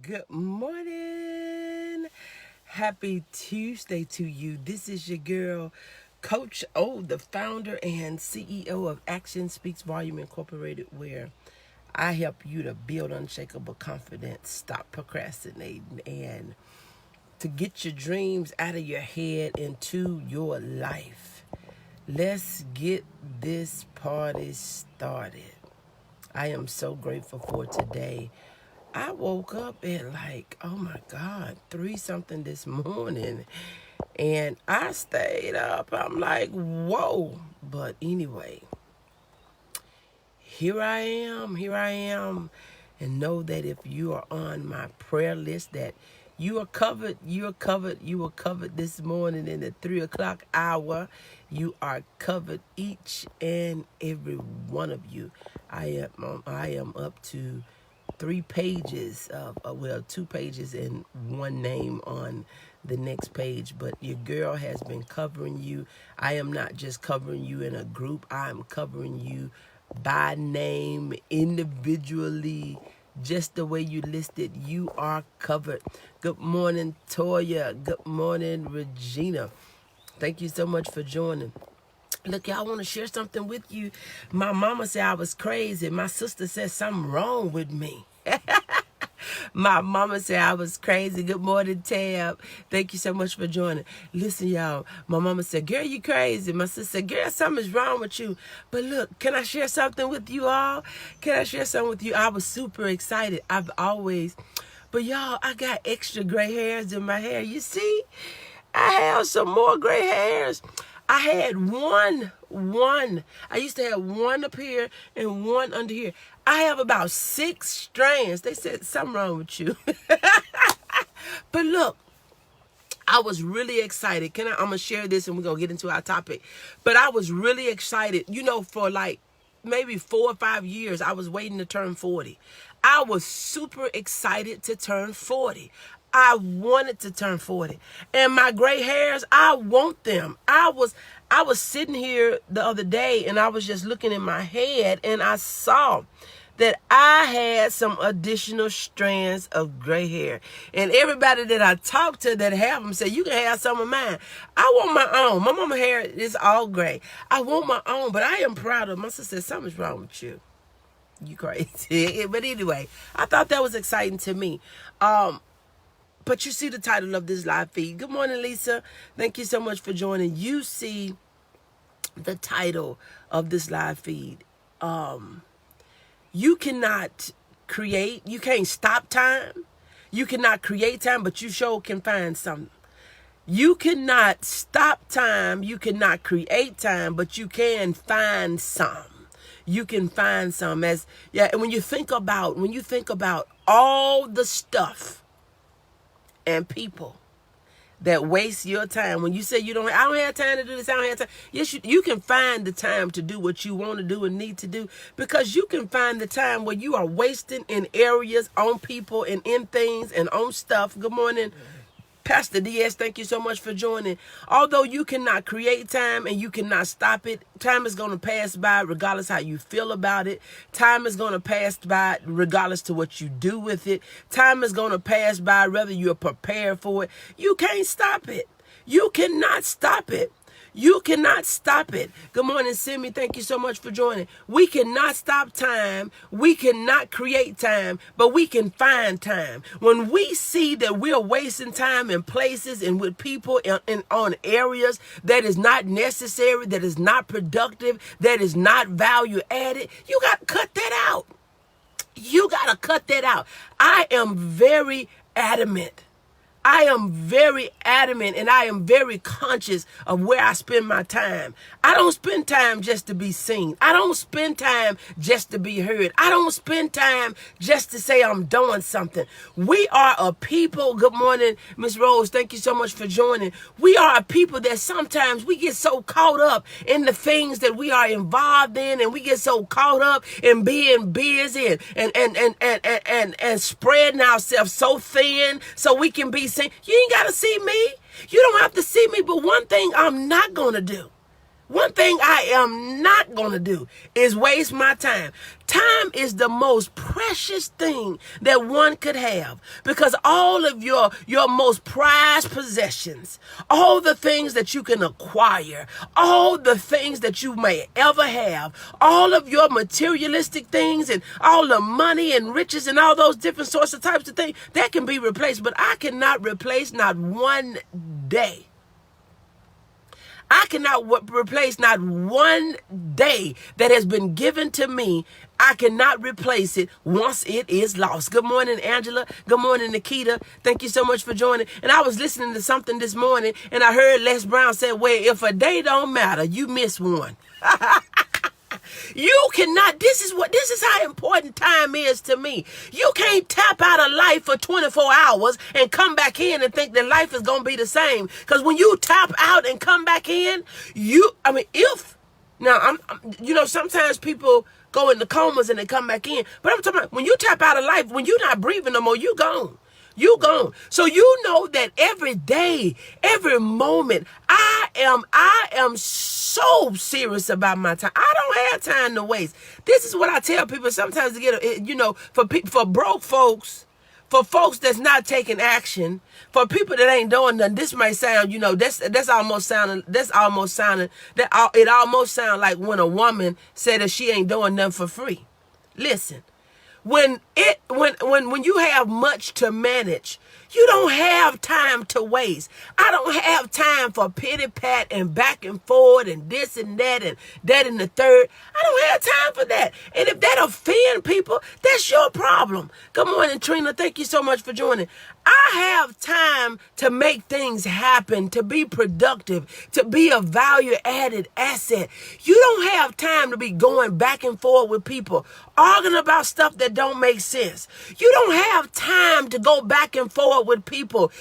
Good morning. Happy Tuesday to you. This is your girl, Coach O, the founder and CEO of Action Speaks Volume Incorporated, where I help you to build unshakable confidence, stop procrastinating, and to get your dreams out of your head into your life. Let's get this party started. I am so grateful for today. I woke up at oh my God, 3 something this morning. And I stayed up. I'm like, whoa. But anyway, here I am. And know that if you are on my prayer list, that you are covered this morning in the 3 o'clock hour. You are covered, each and every one of you. I am up to 3 pages of, 2 pages and 1 name on the next page. But your girl has been covering you. I am not just covering you in a group. I am covering you by name, individually, just the way you listed. You are covered. Good morning, Toya. Good morning, Regina. Thank you so much for joining. Look, y'all, I want to share something with you. My mama said I was crazy. My sister said something wrong with me. My mama said I was crazy. Good morning, Tab. Thank you so much for joining. Listen, y'all, my mama said, girl, you crazy. My sister said, girl, something's wrong with you. But look, can I share something with you all? Can I share something with you? I was super excited. But y'all, I got extra gray hairs in my hair. You see? I have some more gray hairs. I had one. I used to have 1 up here and 1 under here. I have about 6 strands. They said something wrong with you. But look, I was really excited. I'm going to share this and we're going to get into our topic. But I was really excited. For maybe 4 or 5 years, I was waiting to turn 40. I was super excited to turn 40. I wanted to turn 40. And my gray hairs, I want them. I was sitting here the other day and I was just looking in my head and I saw that I had some additional strands of gray hair. And everybody that I talked to that have them said, you can have some of mine. I want my own. My mama hair is all gray. I want my own, but I am proud of. My sister said, something's wrong with you. You crazy. But anyway, I thought that was exciting to me. But you see the title of this live feed. Good morning, Lisa. Thank you so much for joining. You see the title of this live feed. You cannot create. You can't stop time. You cannot create time, but you sure can find something. You cannot stop time. You cannot create time, but you can find some. You can find some. And when you think about all the stuff and people that waste your time, when you say I don't have time to do this, I don't have time. Yes, you can find the time to do what you want to do and need to do, because you can find the time where you are wasting in areas, on people, and in things, and on stuff. Good morning, Pastor Diaz, thank you so much for joining. Although you cannot create time and you cannot stop it, time is going to pass by regardless how you feel about it. Time is going to pass by regardless to what you do with it. Time is going to pass by whether you're prepared for it. You can't stop it. You cannot stop it. You cannot stop it. Good morning, Simi. Thank you so much for joining. We cannot stop time. We cannot create time, but we can find time. When we see that we're wasting time in places and with people and on areas that is not necessary, that is not productive, that is not value added, you got to cut that out. You got to cut that out. I am very adamant and I am very conscious of where I spend my time. I don't spend time just to be seen. I don't spend time just to be heard. I don't spend time just to say I'm doing something. We are a people. Good morning, Miss Rose. Thank you so much for joining. We are a people that sometimes we get so caught up in the things that we are involved in, and we get so caught up in being busy and spreading ourselves so thin so we can be seen. You ain't got to see me. You don't have to see me. But one thing I'm not going to do, One thing I am not going to do is waste my time. Time is the most precious thing that one could have, because all of your most prized possessions, all the things that you can acquire, all the things that you may ever have, all of your materialistic things and all the money and riches and all those different sorts of types of things, that can be replaced. But I cannot replace not one day. I cannot replace not one day that has been given to me. I cannot replace it once it is lost. Good morning, Angela. Good morning, Nikita. Thank you so much for joining. And I was listening to something this morning, and I heard Les Brown say, well, if a day don't matter, you miss one. You cannot, this is how important time is to me. You can't tap out of life for 24 hours and come back in and think that life is going to be the same. Because when you tap out and come back in, sometimes people go into comas and they come back in. But I'm talking about when you tap out of life, when you're not breathing no more, you gone. You gone. So you know that every day, every moment, I am so serious about my time. I don't have time to waste. This is what I tell people sometimes to get, for broke folks, for folks that's not taking action, for people that ain't doing nothing. This may sound, it almost sound like when a woman said that she ain't doing nothing for free. Listen. When you have much to manage, you don't have time to waste. I don't have time for pity pat and back and forward and this and that and the third. I don't have time for that. And if that offend people, that's your problem. Good morning, Trina. Thank you so much for joining. I have time to make things happen, to be productive, to be a value-added asset. You don't have time to be going back and forth with people, arguing about stuff that don't make sense. You don't have time to go back and forth with people,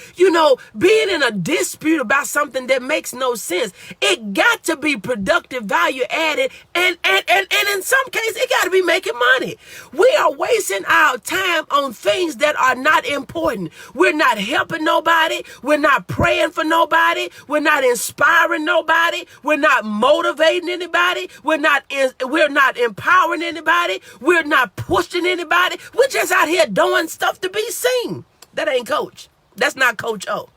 being in a dispute about something that makes no sense. It got to be productive, value-added, and in some cases, it got to be making money. We are wasting our time on things that are not important. We're not helping nobody. We're not praying for nobody. We're not inspiring nobody. We're not motivating anybody. We're not empowering anybody. We're not pushing anybody. We're just out here doing stuff to be seen. That ain't Coach. That's not Coach O.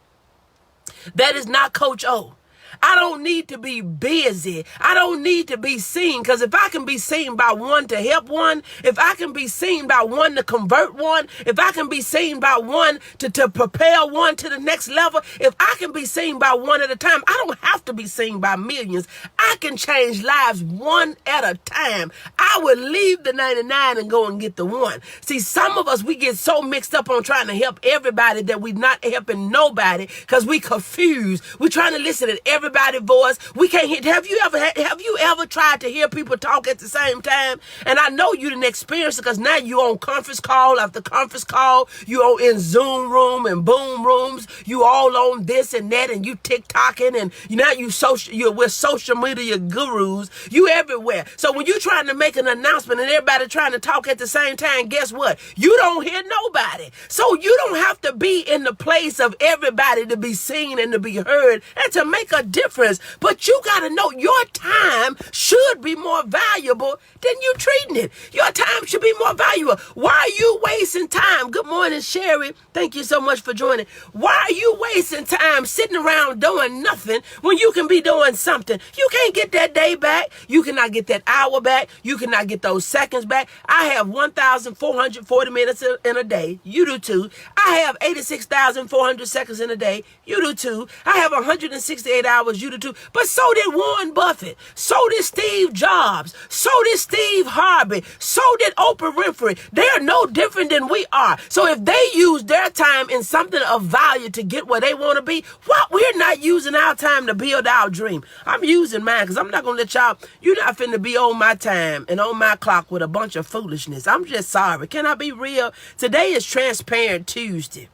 That is not Coach O. I don't need to be busy. I don't need to be seen, because if I can be seen by one to help one, if I can be seen by one to convert one, if I can be seen by one to propel one to the next level, if I can be seen by one at a time, I don't have to be seen by millions. I can change lives one at a time. I would leave the 99 and go and get the one. See, some of us, we get so mixed up on trying to help everybody that we're not helping nobody because we confused. We're trying to listen to everybody's voice. We can't hear. Have you ever tried to hear people talk at the same time? And I know you didn't experience it, because now you on conference call after conference call. You on in Zoom room and boom rooms. You all on this and that, and you TikToking, and now you're with social media gurus. You everywhere. So when you're trying to make an announcement and everybody trying to talk at the same time, guess what? You don't hear nobody. So you don't have to be in the place of everybody to be seen and to be heard and to make a difference. But you got to know your time should be more valuable than you treating it. Your time should be more valuable. Why are you wasting time? Good morning, Sherry. Thank you so much for joining. Why are you wasting time sitting around doing nothing when you can be doing something? You can't get that day back. You cannot get that hour back. You cannot get those seconds back. I have 1,440 minutes in a day. You do too. I have 86,400 seconds in a day. You do too. I have 168 hours. You do too. But so did Warren Buffett. So did Steve Jobs. So did Steve Harvey. So did Oprah Winfrey. They are no different than we are. So if they use their time in something of value to get where they want to be, what we're not using our time to build our dream. I'm using mine, because I'm not going to let y'all, you're not finna be on my time and on my clock with a bunch of foolishness. I'm just sorry. Can I be real? Today is Transparent Tuesday.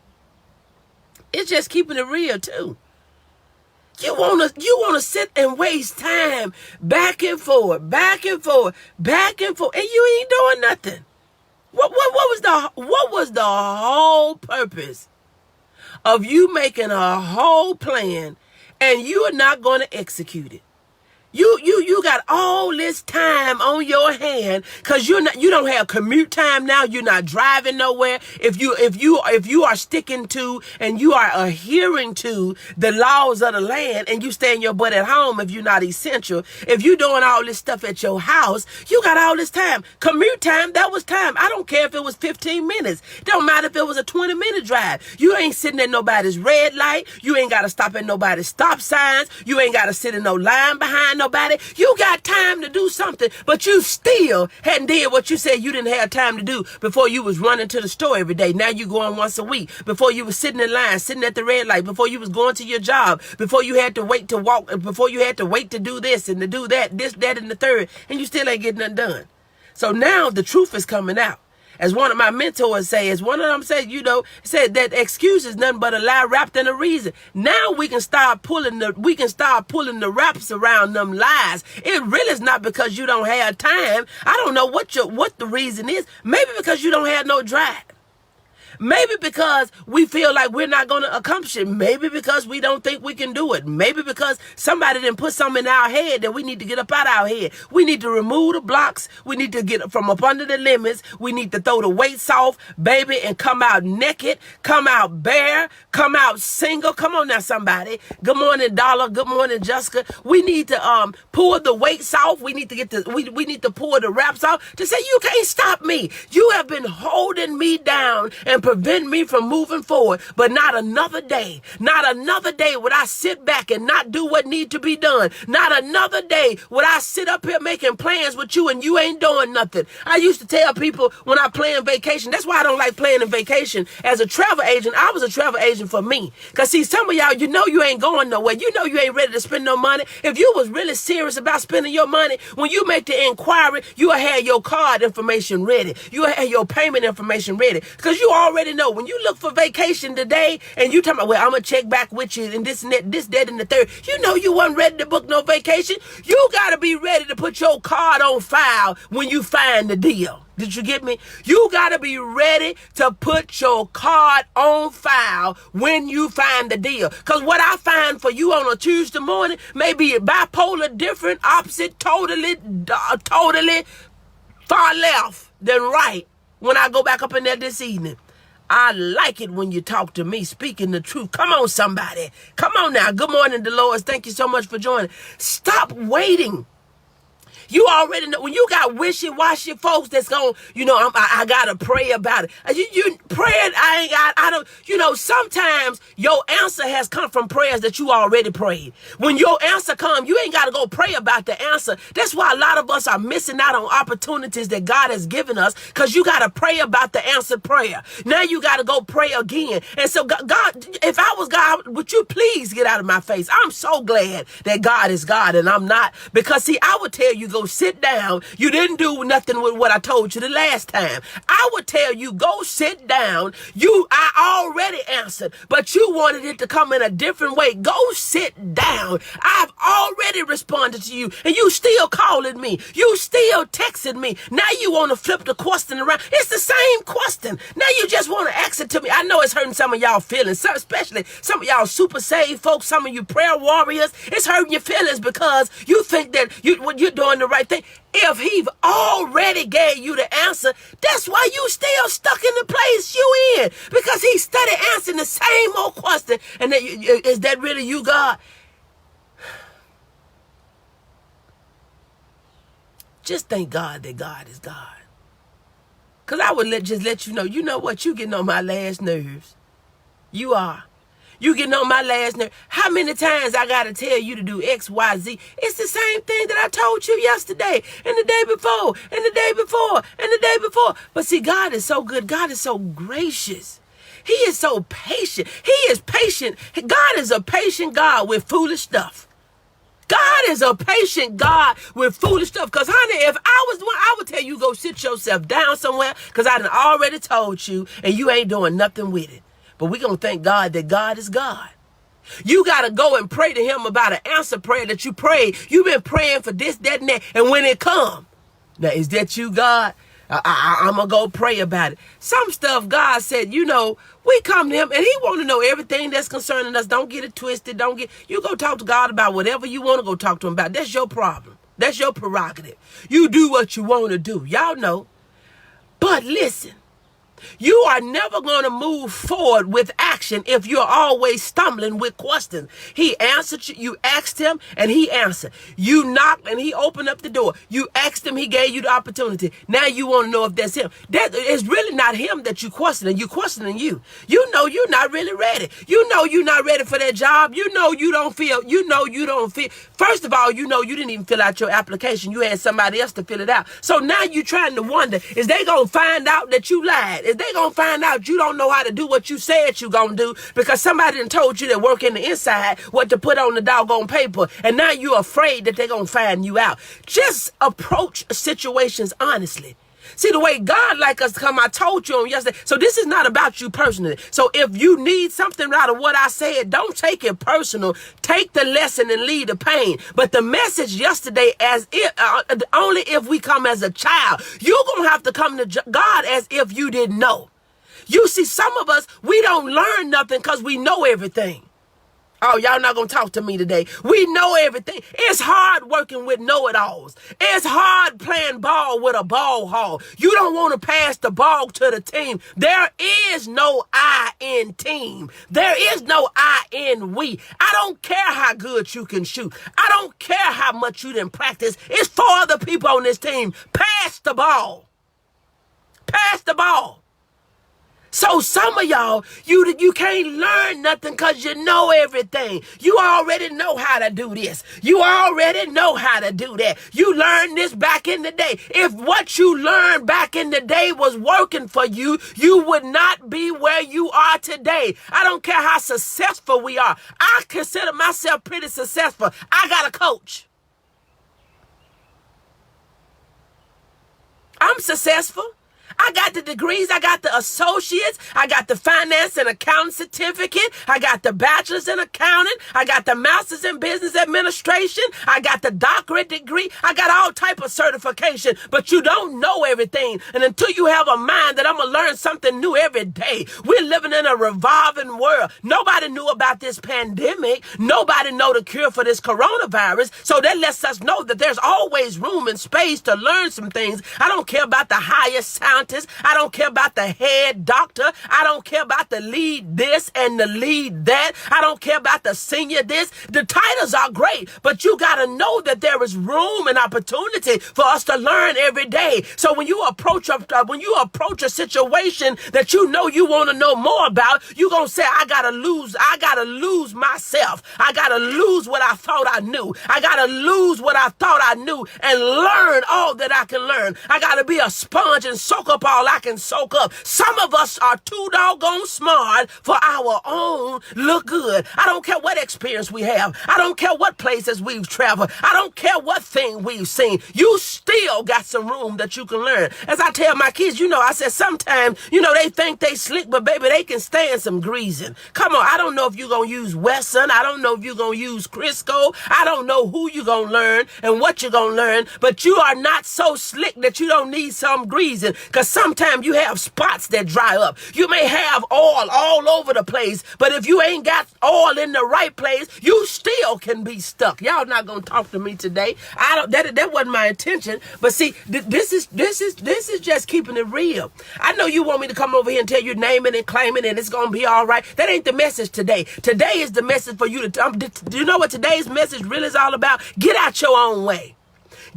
It's just keeping it real too. You wanna sit and waste time back and forth, and you ain't doing nothing. What was the whole purpose of you making a whole plan and you are not going to execute it? You got all this time on your hand because you don't have commute time now. You're not driving nowhere. If you are sticking to and you are adhering to the laws of the land and you stay in your butt at home if you're not essential, if you're doing all this stuff at your house, you got all this time. Commute time, that was time. I don't care if it was 15 minutes. It don't matter if it was a 20-minute drive. You ain't sitting at nobody's red light. You ain't got to stop at nobody's stop signs. You ain't got to sit in no line behind nobody. You got time to do something, but you still hadn't did what you said you didn't have time to do before you was running to the store every day. Now you going once a week. Before you was sitting in line, sitting at the red light. Before you was going to your job. Before you had to wait to walk. Before you had to wait to do this and to do that, this, that, and the third, and you still ain't getting nothing done. So now the truth is coming out. As one of my mentors says, one of them said, said that excuse is nothing but a lie wrapped in a reason. Now we can start pulling the wraps around them lies. It really is not because you don't have time. I don't know what the reason is. Maybe because you don't have no drive. Maybe because we feel like we're not going to accomplish it. Maybe because we don't think we can do it. Maybe because somebody didn't put something in our head that we need to get up out of our head. We need to remove the blocks. We need to get from up under the limits. We need to throw the weights off, baby, and come out naked, come out bare, come out single. Come on now, somebody. Good morning, Dollar. Good morning, Jessica. We need to pull the weights off. We need to we need to pull the wraps off to say, you can't stop me. You have been holding me down and prevent me from moving forward, but not another day would I sit back and not do what need to be done. Not another day would I sit up here making plans with you and you ain't doing nothing. I used to tell people when I plan vacation, that's why I don't like planning vacation. As a travel agent, I was a travel agent for me. Because see, some of y'all, you ain't going nowhere. You ain't ready to spend no money. If you was really serious about spending your money, when you make the inquiry, you will have your card information ready. You will have your payment information ready. Because you already know when you look for vacation today and you talking about, well, I'm going to check back with you and this and that, this, that, and the third. You wasn't ready to book no vacation. You got to be ready to put your card on file when you find the deal. Did you get me? You got to be ready to put your card on file when you find the deal. Because what I find for you on a Tuesday morning may be bipolar, different, opposite, totally far left than right when I go back up in there this evening. I like it when you talk to me, speaking the truth. Come on, somebody. Come on now. Good morning, Dolores. Thank you so much for joining. Stop waiting. You already know when you got wishy-washy folks that's going, I got to pray about it. You praying, I don't, sometimes your answer has come from prayers that you already prayed. When your answer comes, you ain't got to go pray about the answer. That's why a lot of us are missing out on opportunities that God has given us because you got to pray about the answered prayer. Now you got to go pray again. And so God, if I was God, would you please get out of my face? I'm so glad that God is God and I'm not. Because see, I would tell you, go sit down. You didn't do nothing with what I told you the last time. I would tell you, go sit down. I already answered, but you wanted it to come in a different way. Go sit down. I've already responded to you, and you still calling me. You still texting me. Now you want to flip the question around. It's the same question. Now you just want to ask it to me. I know it's hurting some of y'all feelings, especially some of y'all super saved folks, some of you prayer warriors. It's hurting your feelings because you think that you're doing the right thing. If he already gave you the answer, that's why you still stuck in the place you in. Because he started answering the same old question. And then, is that really you, God? Just thank God that God is God. Because I would just let you know what? You getting on my last nerves. You are. You getting on my last nerve. How many times I got to tell you to do X, Y, Z? It's the same thing that I told you yesterday and the day before and the day before and the day before. But see, God is so good. God is so gracious. He is so patient. He is patient. God is a patient God with foolish stuff. God is a patient God with foolish stuff. Because, honey, if I was the one, I would tell you go sit yourself down somewhere because I done already told you and you ain't doing nothing with it. But we're going to thank God that God is God. You got to go and pray to him about an answer prayer that you prayed. You've been praying for this, that, and that. And when it comes, now, is that you, God? I'm going to go pray about it. Some stuff God said, we come to him and he want to know everything that's concerning us. Don't get it twisted. You go talk to God about whatever you want to go talk to him about. That's your problem. That's your prerogative. You do what you want to do. Y'all know. But listen. You are never going to move forward with action if you're always stumbling with questions. He answered you. You asked him and he answered. You knocked and he opened up the door. You asked him, he gave you the opportunity. Now you want to know if that's him. That is really not him that you're questioning. You're questioning you. You know you're not really ready. You know you're not ready for that job. You know you don't feel. First of all, you didn't even fill out your application. You had somebody else to fill it out. So now you're trying to wonder, is they going to find out that you lied? Is they going to find out you don't know how to do what you said you going to do because somebody done told you that work in the inside what to put on the doggone paper, and now you're afraid that they're going to find you out. Just approach situations honestly. See, the way God like us to come, I told you on yesterday. So this is not about you personally. So if you need something out of what I said, don't take it personal. Take the lesson and leave the pain. But the message yesterday, as if only if we come as a child, you're going to have to come to God as if you didn't know. You see, some of us, we don't learn nothing because we know everything. Oh, y'all not going to talk to me today. We know everything. It's hard working with know-it-alls. It's hard playing ball with a ball hog. You don't want to pass the ball to the team. There is no I in team. There is no I in we. I don't care how good you can shoot. I don't care how much you didn't practice. It's 4 other people on this team. Pass the ball. Pass the ball. So some of y'all, you can't learn nothing because you know everything. You already know how to do this. You already know how to do that. You learned this back in the day. If what you learned back in the day was working for you, you would not be where you are today. I don't care how successful we are. I consider myself pretty successful. I got a coach. I'm successful. I got the degrees, I got the associates, I got the finance and accounting certificate, I got the bachelor's in accounting, I got the master's in business administration, I got the doctorate degree, I got all type of certification, but you don't know everything. And until you have a mind that I'm going to learn something new every day, we're living in a revolving world. Nobody knew about this pandemic. Nobody know the cure for this coronavirus. So that lets us know that there's always room and space to learn some things. I don't care about the highest sound. I don't care about the head doctor. I don't care about the lead this and the lead that. I don't care about the senior this. The titles are great, but you got to know that there is room and opportunity for us to learn every day. So when you approach a situation that you know you want to know more about, you're going to say, I got to lose myself. I got to lose what I thought I knew. I got to lose what I thought I knew and learn all that I can learn. I got to be a sponge and soak up all I can soak up. Some of us are too doggone smart for our own look good. I don't care what experience we have. I don't care what places we've traveled. I don't care what thing we've seen. You still got some room that you can learn. As I tell my kids, I said sometimes, they think they slick, but baby, they can stand some greasing. Come on, I don't know if you're going to use Wesson. I don't know if you're going to use Crisco. I don't know who you're going to learn and what you're going to learn, but you are not so slick that you don't need some greasing. Because sometimes you have spots that dry up. You may have oil all over the place, but if you ain't got oil in the right place, you still can be stuck. Y'all not gonna talk to me today. That wasn't my intention. But see, this is just keeping it real. I know you want me to come over here and tell you name it and claim it and it's gonna be all right. That ain't the message today. Today is the message for you to. Do you know what today's message really is all about? Get out your own way.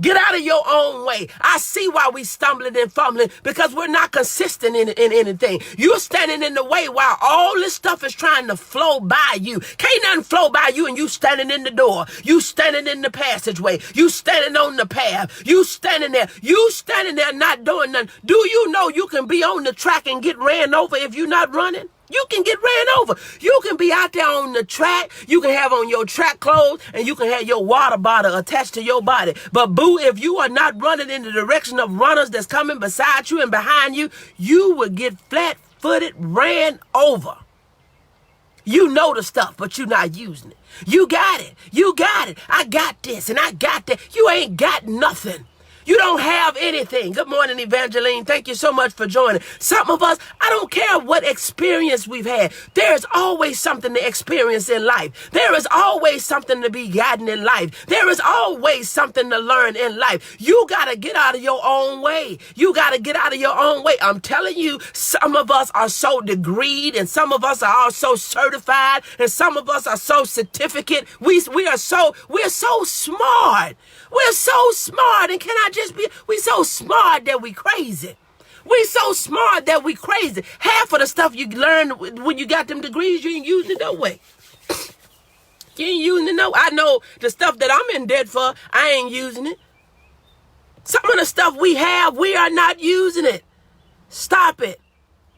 Get out of your own way. I see why we stumbling and fumbling, because we're not consistent in anything. You're standing in the way while all this stuff is trying to flow by you. Can't nothing flow by you and you standing in the door. You standing in the passageway. You standing on the path. You standing there. You standing there not doing nothing. Do you know you can be on the track and get ran over if you're not running? You can get ran over. You can be out there on the track. You can have on your track clothes and you can have your water bottle attached to your body. But boo, if you are not running in the direction of runners that's coming beside you and behind you, you will get flat-footed, ran over. You know the stuff, but you're not using it. You got it. You got it. I got this and I got that. You ain't got nothing. You don't have anything. Good morning, Evangeline. Thank you so much for joining. Some of us, I don't care what experience we've had. There's always something to experience in life. There is always something to be gotten in life. There is always something to learn in life. You got to get out of your own way. You got to get out of your own way. I'm telling you, some of us are so degreed, and some of us are also certified, and some of us are so certificate. We're so smart. We're so smart, and can I just be, we so smart that we crazy. We so smart that we crazy. Half of the stuff you learned when you got them degrees, you ain't using it no way. You ain't using it no. I know the stuff that I'm in debt for, I ain't using it. Some of the stuff we have, we are not using it. Stop it.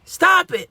Stop it.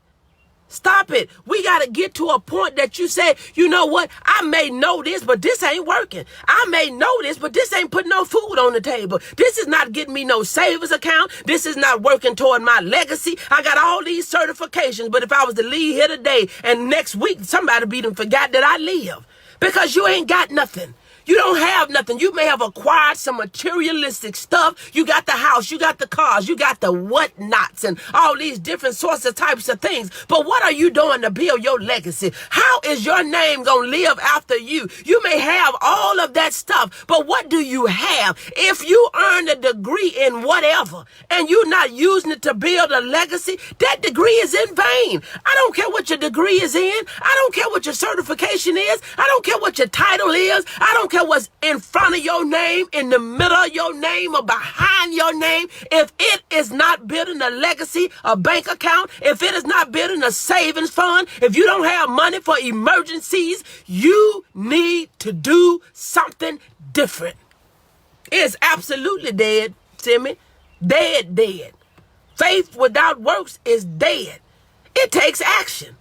Stop it. We got to get to a point that you say, you know what? I may know this, but this ain't working. I may know this, but this ain't putting no food on the table. This is not getting me no savings account. This is not working toward my legacy. I got all these certifications, but if I was to leave here today and next week, somebody be done forgot that I live because you ain't got nothing. You don't have nothing. You may have acquired some materialistic stuff. You got the house, you got the cars, you got the whatnots and all these different sorts of types of things. But what are you doing to build your legacy? How is your name going to live after you? You may have all of that stuff, but what do you have? If you earn a degree in whatever and you're not using it to build a legacy, that degree is in vain. I don't care what your degree is in. I don't care what your certification is. I don't care what your title is. I don't care what's in front of your name, in the middle of your name, or behind your name. If it is not building a legacy, a bank account, if it is not building a savings fund, if you don't have money for emergencies, you need to do something different. It's absolutely dead, Timmy. Dead. Faith without works is dead. It takes action.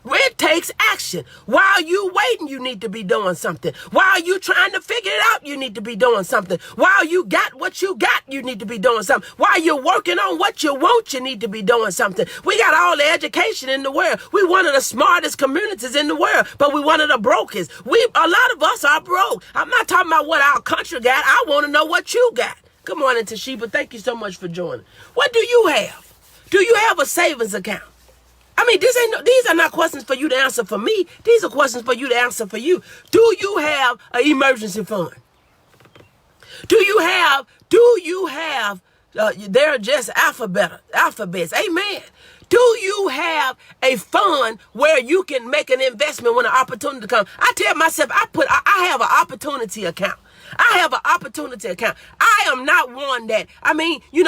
It takes action. While you waiting, you need to be doing something. While you trying to figure it out, you need to be doing something. While you got what you got, you need to be doing something. While you're working on what you want, you need to be doing something. We got all the education in the world. We one of the smartest communities in the world, but we one of the brokest. A lot of us are broke. I'm not talking about what our country got. I want to know what you got. Good morning, Toshiba. Thank you so much for joining. What do you have? Do you have a savings account? I mean, these are not questions for you to answer for me. These are questions for you to answer for you. Do you have an emergency fund? Do you have, they're just alphabets. Amen. Do you have a fund where you can make an investment when an opportunity comes? I tell myself, I have an opportunity account. I have an opportunity account. I am not one that,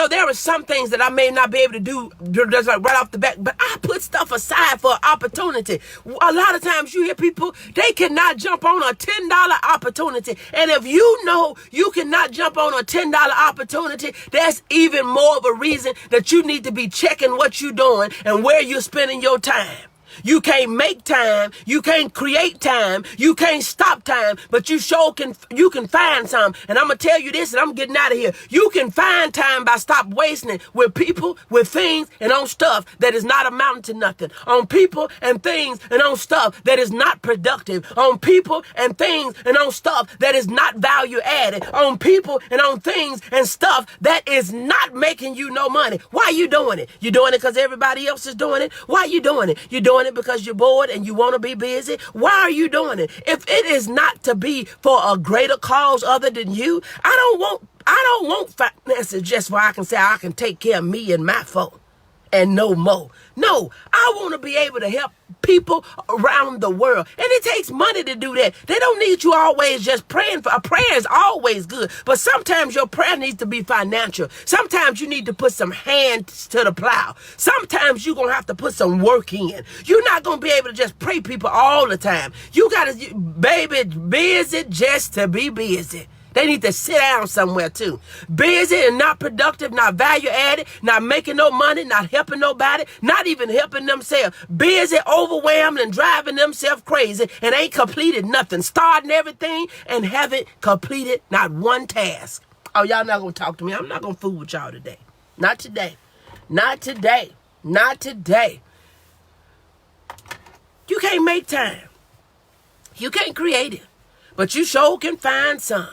there are some things that I may not be able to do just like right off the bat, but I put stuff aside for opportunity. A lot of times you hear people, they cannot jump on a $10 opportunity. And if you know you cannot jump on a $10 opportunity, that's even more of a reason that you need to be checking what you're doing and where you're spending your time. You can't make time. You can't create time. You can't stop time, but you can find some. And I'm going to tell you this, and I'm getting out of here. You can find time by stop wasting it with people, with things, and on stuff that is not amounting to nothing. On people and things and on stuff that is not productive. On people and things and on stuff that is not value added. On people and on things and stuff that is not making you no money. Why are you doing it? You doing it because everybody else is doing it? Why are you doing it? You're doing it because you're bored and you want to be busy? Why are you doing it? If it is not to be for a greater cause other than you, I don't want finances just where I can say I can take care of me and my folk and no more. No, I want to be able to help people around the world. And it takes money to do that. They don't need you always just praying for. A prayer is always good, but sometimes your prayer needs to be financial. Sometimes you need to put some hands to the plow. Sometimes you're going to have to put some work in. You're not going to be able to just pray people all the time. You got to, baby, busy just to be busy. They need to sit down somewhere too. Busy and not productive, not value added, not making no money, not helping nobody, not even helping themselves. Busy, overwhelmed, and driving themselves crazy and ain't completed nothing. Starting everything and haven't completed not one task. Oh, y'all not going to talk to me. I'm not going to fool with y'all today. Not today. Not today. Not today. You can't make time. You can't create it. But you sure can find some.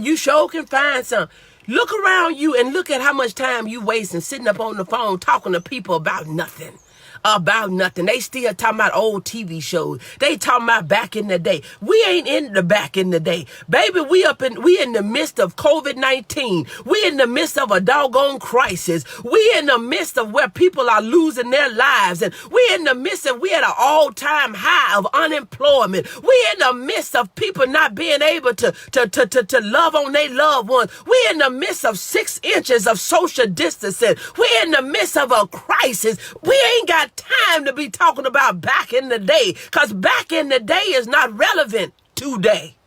You sure can find some. Look around you and look at how much time you wasting sitting up on the phone talking to people about nothing. About nothing. They still talking about old TV shows. They talking about back in the day. We ain't in the back in the day. Baby, we in the midst of COVID-19. We in the midst of a doggone crisis. We in the midst of where people are losing their lives. And we in the midst of, we at an all-time high of unemployment. We in the midst of people not being able to love on their loved ones. We in the midst of 6 inches of social distancing. We in the midst of a crisis. We ain't got time to be talking about back in the day, because back in the day is not relevant today.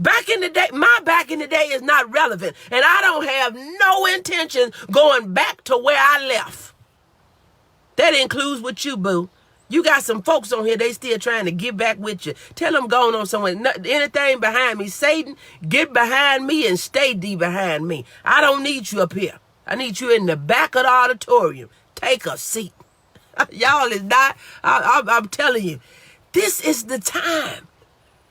Back in the day, my back in the day is not relevant, and I don't have no intention going back to where I left. That includes with you, boo. You got some folks on here, they still trying to get back with you. Tell them going on somewhere. Anything behind me, Satan, get behind me and stay thee behind me. I don't need you up here. I need you in the back of the auditorium. Take a seat. Y'all is not, I'm telling you, this is the time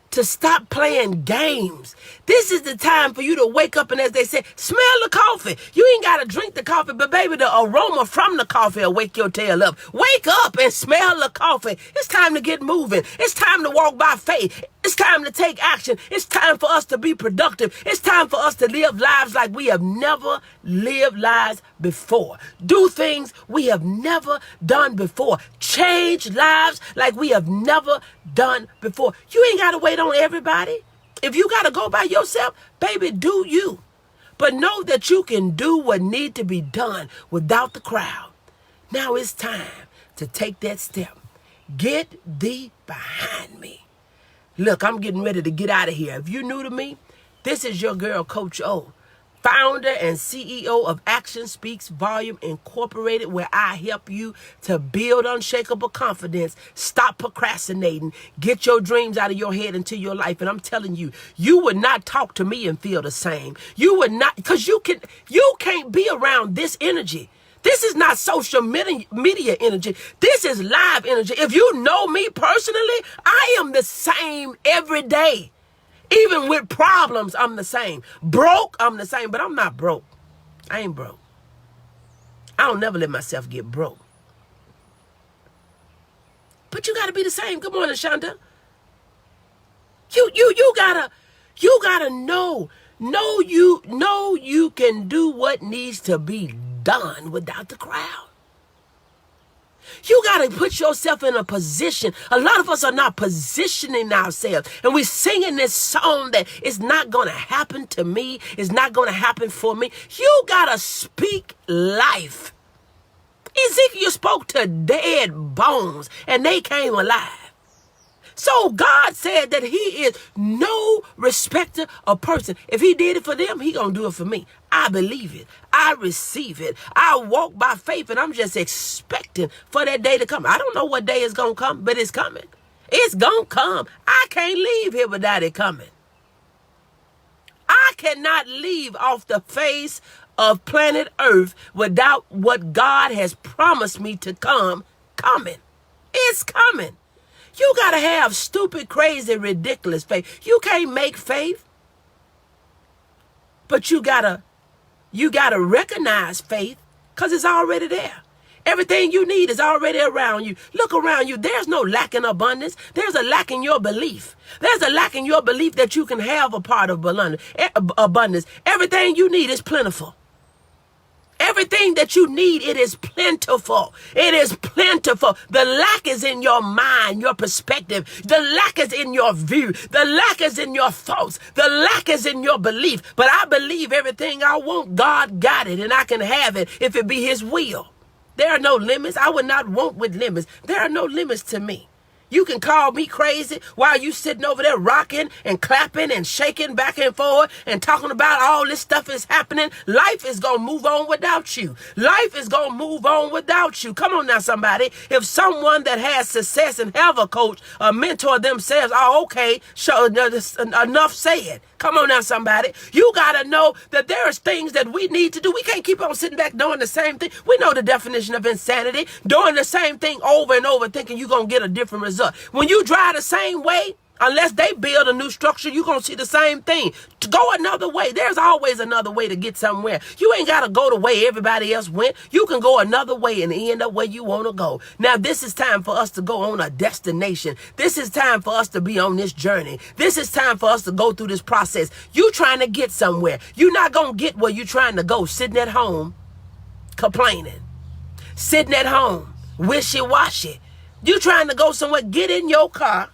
to stop playing games. This is the time for you to wake up and, as they say, smell the coffee. You ain't got to drink the coffee, but baby, the aroma from the coffee will wake your tail up. Wake up and smell the coffee. It's time to get moving. It's time to walk by faith. It's time to take action. It's time for us to be productive. It's time for us to live lives like we have never lived lives before. Do things we have never done before. Change lives like we have never done before. You ain't got to wait on everybody. If you got to go by yourself, baby, do you. But know that you can do what need to be done without the crowd. Now it's time to take that step. Get thee behind me. Look, I'm getting ready to get out of here. If you're new to me, this is your girl, Coach O, founder and CEO of Action Speaks Volume Incorporated, where I help you to build unshakable confidence, stop procrastinating, get your dreams out of your head into your life. And I'm telling you, you would not talk to me and feel the same. You would not, because you can't be around this energy. This is not social media energy. This is live energy. If you know me personally, I am the same every day. Even with problems, I'm the same. Broke, I'm the same, but I'm not broke. I ain't broke. I don't never let myself get broke. But you gotta be the same. Good morning, Shonda. You gotta know you can do what needs to be done without the crowd. You got to put yourself in a position. A lot of us are not positioning ourselves. And we're singing this song that it's not going to happen to me. It's not going to happen for me. You got to speak life. Ezekiel spoke to dead bones and they came alive. So God said that he is no respecter of person. If he did it for them, he gonna do it for me. I believe it. I receive it. I walk by faith, and I'm just expecting for that day to come. I don't know what day is gonna come, but it's coming. It's gonna come. I can't leave here without it coming. I cannot leave off the face of planet Earth without what God has promised me to come coming. It's coming. You got to have stupid, crazy, ridiculous faith. You can't make faith. But you got to recognize faith because it's already there. Everything you need is already around you. Look around you. There's no lack in abundance. There's a lack in your belief. There's a lack in your belief that you can have a part of abundance. Everything you need is plentiful. Everything that you need, it is plentiful. It is plentiful. The lack is in your mind, your perspective. The lack is in your view. The lack is in your thoughts. The lack is in your belief. But I believe everything I want, God got it, and I can have it if it be his will. There are no limits. I would not want with limits. There are no limits to me. You can call me crazy while you sitting over there rocking and clapping and shaking back and forth and talking about all this stuff is happening. Life is going to move on without you. Life is going to move on without you. Come on now, somebody. If someone that has success and have a coach, a mentor themselves, oh, okay, enough said. Come on now, somebody. You got to know that there is things that we need to do. We can't keep on sitting back doing the same thing. We know the definition of insanity. Doing the same thing over and over thinking you're going to get a different result. When you drive the same way Unless they build a new structure, you're going to see the same thing. To go another way. There's always another way to get somewhere. You ain't got to go the way everybody else went. You can go another way and end up where you want to go. Now, this is time for us to go on a destination. This is time for us to be on this journey. This is time for us to go through this process. You trying to get somewhere. You're not going to get where you're trying to go sitting at home complaining. Sitting at home wishy-washy. You trying to go somewhere. Get in your car.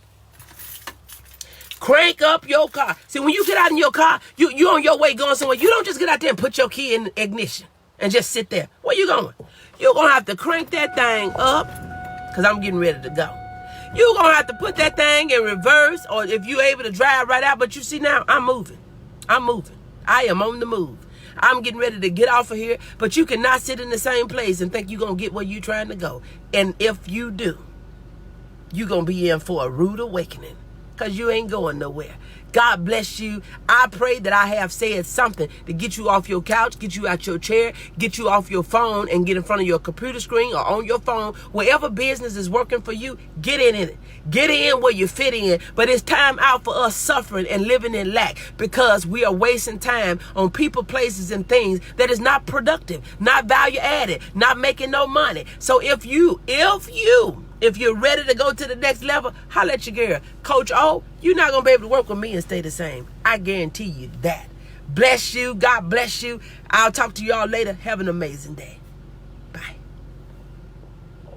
Crank up your car. See, when you get out in your car, you on your way going somewhere. You don't just get out there and put your key in ignition and just sit there. Where you going? You're going to have to crank that thing up because I'm getting ready to go. You're going to have to put that thing in reverse, or if you're able to drive right out. But you see now, I'm moving. I'm moving. I am on the move. I'm getting ready to get off of here, but you cannot sit in the same place and think you're going to get where you're trying to go. And if you do, you're going to be in for a rude awakening. Because you ain't going nowhere. God bless you. I pray that I have said something to get you off your couch, get you out your chair, get you off your phone and get in front of your computer screen or on your phone. Wherever business is working for you, get in it. Get in where you fit in. But it's time out for us suffering and living in lack because we are wasting time on people, places, and things that is not productive, not value added, not making no money. So if you're ready to go to the next level, holla at your girl. Coach O, you're not going to be able to work with me and stay the same. I guarantee you that. Bless you. God bless you. I'll talk to you all later. Have an amazing day.